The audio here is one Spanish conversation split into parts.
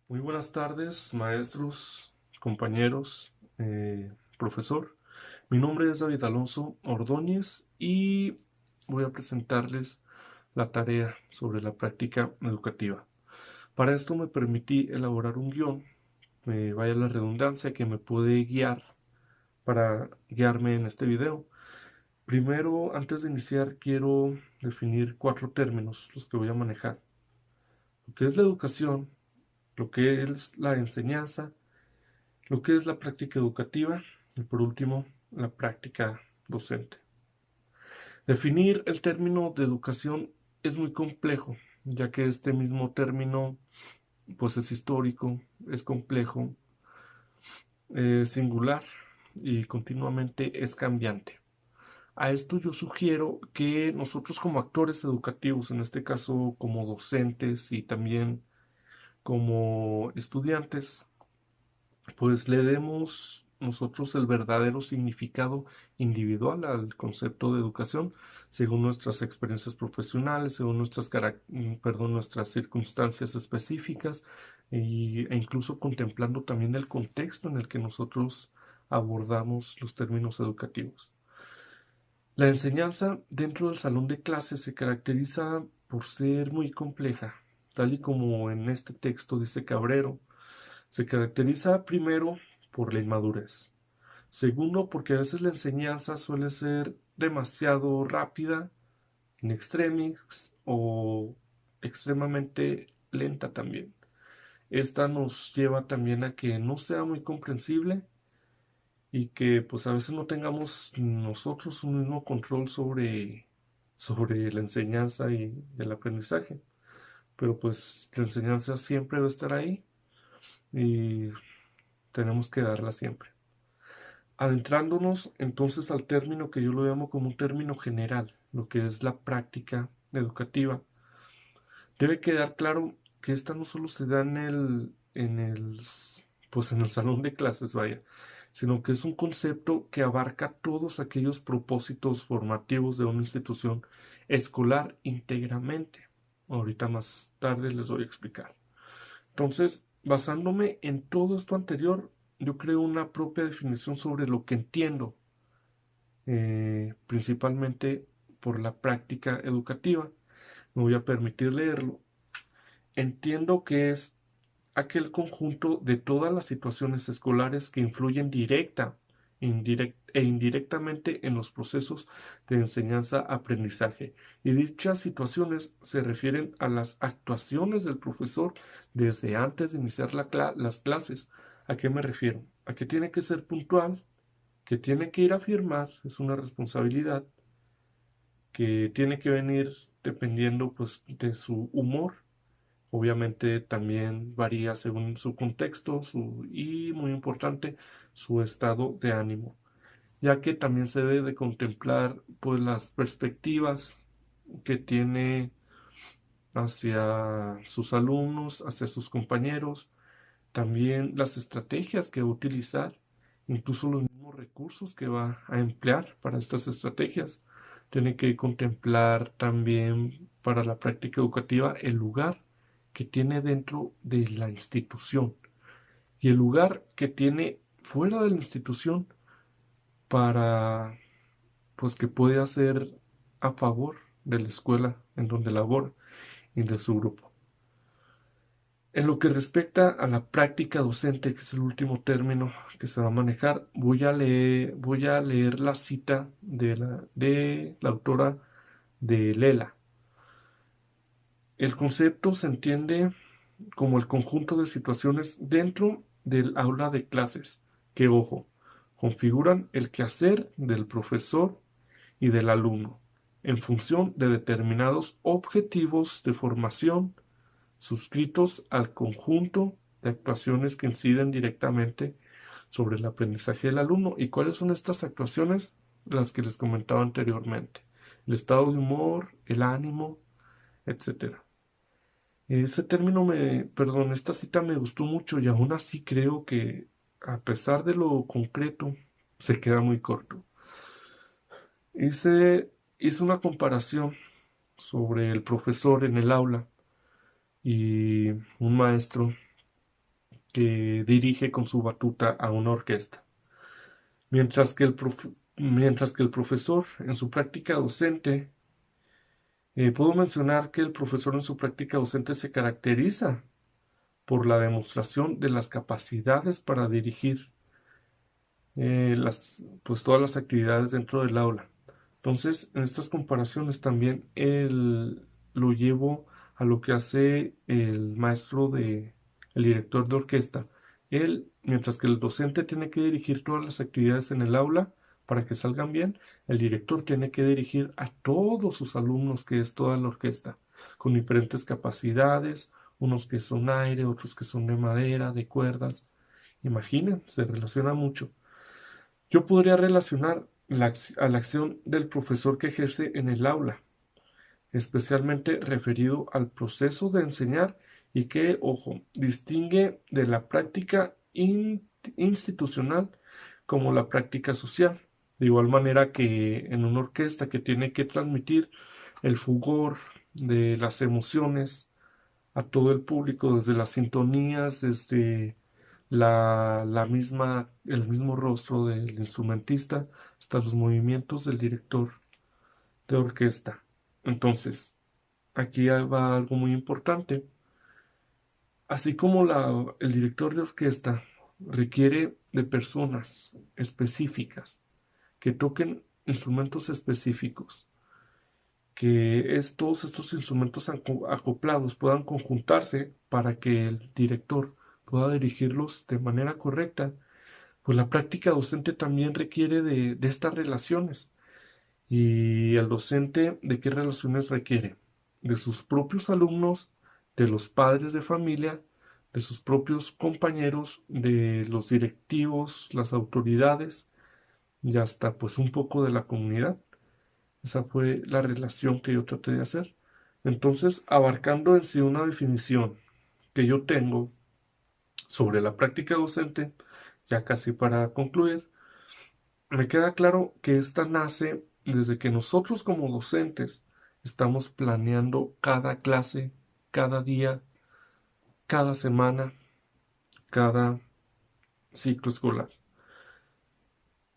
Muy buenas tardes, maestros, compañeros, profesor. Mi nombre es David Alonso Ordóñez y voy a presentarles la tarea sobre la práctica educativa. Para esto me permití elaborar un guión, vaya la redundancia, que me puede guiar para guiarme en este video. Primero, antes de iniciar, quiero definir 4 términos, los que voy a manejar. Lo que es la educación, lo que es la enseñanza, lo que es la práctica educativa y por último la práctica docente. Definir el término de educación es muy complejo, ya que este mismo término pues es histórico, es complejo, es singular y continuamente es cambiante. A esto yo sugiero que nosotros como actores educativos, en este caso como docentes y también como estudiantes, pues le demos nosotros el verdadero significado individual al concepto de educación, según nuestras experiencias profesionales, según nuestras circunstancias específicas e incluso contemplando también el contexto en el que nosotros abordamos los términos educativos. La enseñanza dentro del salón de clases se caracteriza por ser muy compleja, tal y como en este texto dice Cabrero. Se caracteriza primero por la inmadurez. Segundo, porque a veces la enseñanza suele ser demasiado rápida, in extremis o extremadamente lenta también. Esta nos lleva también a que no sea muy comprensible y que pues a veces no tengamos nosotros un mismo control sobre la enseñanza y el aprendizaje. Pero pues la enseñanza siempre debe estar ahí y tenemos que darla siempre. Adentrándonos entonces al término que yo lo llamo como un término general, lo que es la práctica educativa, debe quedar claro que esta no solo se da pues en el salón de clases, vaya, sino que es un concepto que abarca todos aquellos propósitos formativos de una institución escolar íntegramente. Ahorita más tarde les voy a explicar. Entonces, basándome en todo esto anterior, yo creo una propia definición sobre lo que entiendo, principalmente por la práctica educativa. Me voy a permitir leerlo. Entiendo que es aquel conjunto de todas las situaciones escolares que influyen e indirectamente en los procesos de enseñanza-aprendizaje. Y dichas situaciones se refieren a las actuaciones del profesor desde antes de iniciar las clases. ¿A qué me refiero? A que tiene que ser puntual, que tiene que ir a firmar, es una responsabilidad, que tiene que venir dependiendo pues de su humor. Obviamente también varía según su contexto y, muy importante, su estado de ánimo, ya que también se debe de contemplar pues las perspectivas que tiene hacia sus alumnos, hacia sus compañeros, también las estrategias que va a utilizar, incluso los mismos recursos que va a emplear para estas estrategias. Tiene que contemplar también para la práctica educativa el lugar que tiene dentro de la institución y el lugar que tiene fuera de la institución para pues que puede hacer a favor de la escuela en donde labora y de su grupo. En lo que respecta a la práctica docente, que es el último término que se va a manejar, voy a leer la cita de la autora de Lela. El concepto se entiende como el conjunto de situaciones dentro del aula de clases que, ojo, configuran el quehacer del profesor y del alumno en función de determinados objetivos de formación suscritos al conjunto de actuaciones que inciden directamente sobre el aprendizaje del alumno. ¿Y cuáles son estas actuaciones? Las que les comentaba anteriormente. El estado de humor, el ánimo, etcétera. Esta cita me gustó mucho y aún así creo que, a pesar de lo concreto, se queda muy corto. Hice una comparación sobre el profesor en el aula y un maestro. que dirige con su batuta a una orquesta. Mientras que el profesor en su práctica docente, puedo mencionar que el profesor en su práctica docente se caracteriza por la demostración de las capacidades para dirigir pues todas las actividades dentro del aula. Entonces, en estas comparaciones también lo llevo a lo que hace el director de orquesta. Él, mientras que el docente tiene que dirigir todas las actividades en el aula para que salgan bien, el director tiene que dirigir a todos sus alumnos, que es toda la orquesta, con diferentes capacidades, unos que son aire, otros que son de madera, de cuerdas. Imaginen, se relaciona mucho. Yo podría relacionar a la acción del profesor que ejerce en el aula, especialmente referido al proceso de enseñar y que, ojo, distingue de la práctica institucional como la práctica social. De igual manera que en una orquesta que tiene que transmitir el fulgor de las emociones a todo el público, desde las sintonías, desde el mismo rostro del instrumentista hasta los movimientos del director de orquesta. Entonces, aquí va algo muy importante. Así como el director de orquesta requiere de personas específicas que toquen instrumentos específicos, que todos estos instrumentos acoplados puedan conjuntarse para que el director pueda dirigirlos de manera correcta, pues la práctica docente también requiere de estas relaciones. ¿Y el docente de qué relaciones requiere? De sus propios alumnos, de los padres de familia, de sus propios compañeros, de los directivos, las autoridades y hasta pues un poco de la comunidad. Esa fue la relación que yo traté de hacer. Entonces, abarcando en sí una definición que yo tengo sobre la práctica docente, ya casi para concluir, me queda claro que esta nace desde que nosotros como docentes estamos planeando cada clase, cada día, cada semana, cada ciclo escolar.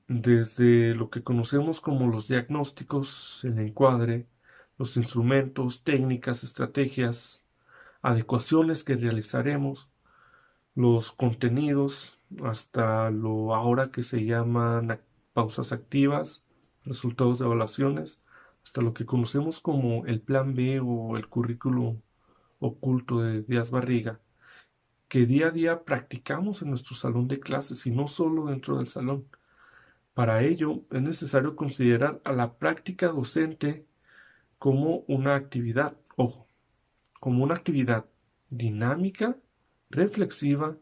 Desde lo que conocemos como los diagnósticos, el encuadre, los instrumentos, técnicas, estrategias, adecuaciones que realizaremos, los contenidos, hasta lo ahora que se llaman pausas activas, resultados de evaluaciones, hasta lo que conocemos como el plan B o el currículo oculto de Díaz Barriga, que día a día practicamos en nuestro salón de clases y no solo dentro del salón. Para ello es necesario considerar a la práctica docente como una actividad, ojo, como una actividad dinámica, reflexiva,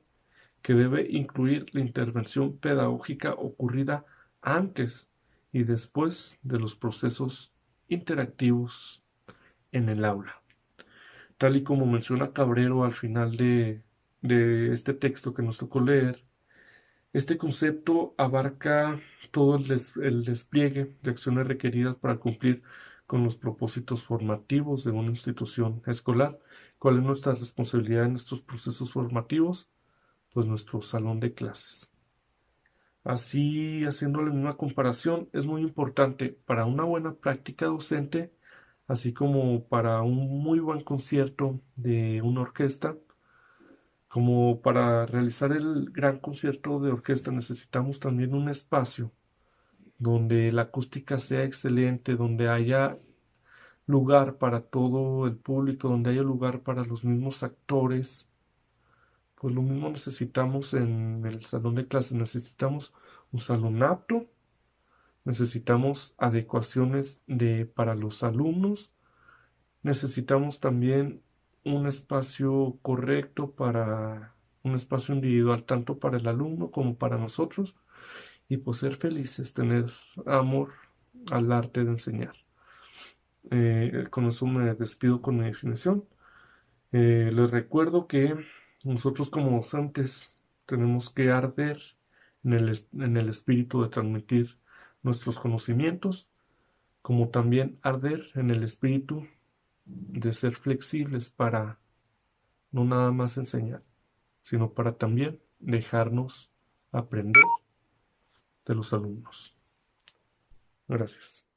que debe incluir la intervención pedagógica ocurrida antes y después de los procesos interactivos en el aula. Tal y como menciona Cabrero al final de este texto que nos tocó leer, este concepto abarca todo el despliegue de acciones requeridas para cumplir con los propósitos formativos de una institución escolar. ¿Cuál es nuestra responsabilidad en estos procesos formativos? Pues nuestro salón de clases. Así, haciendo la misma comparación, es muy importante para una buena práctica docente, así como para un muy buen concierto de una orquesta. Como para realizar el gran concierto de orquesta necesitamos también un espacio donde la acústica sea excelente, donde haya lugar para todo el público, donde haya lugar para los mismos actores. Pues lo mismo necesitamos en el salón de clases, necesitamos un salón apto, necesitamos adecuaciones para los alumnos, necesitamos también un espacio correcto un espacio individual tanto para el alumno como para nosotros y pues ser felices, tener amor al arte de enseñar. Con eso me despido con mi definición. Les recuerdo que nosotros como docentes tenemos que arder en el espíritu de transmitir nuestros conocimientos, como también arder en el espíritu de ser flexibles para no nada más enseñar, sino para también dejarnos aprender de los alumnos. Gracias.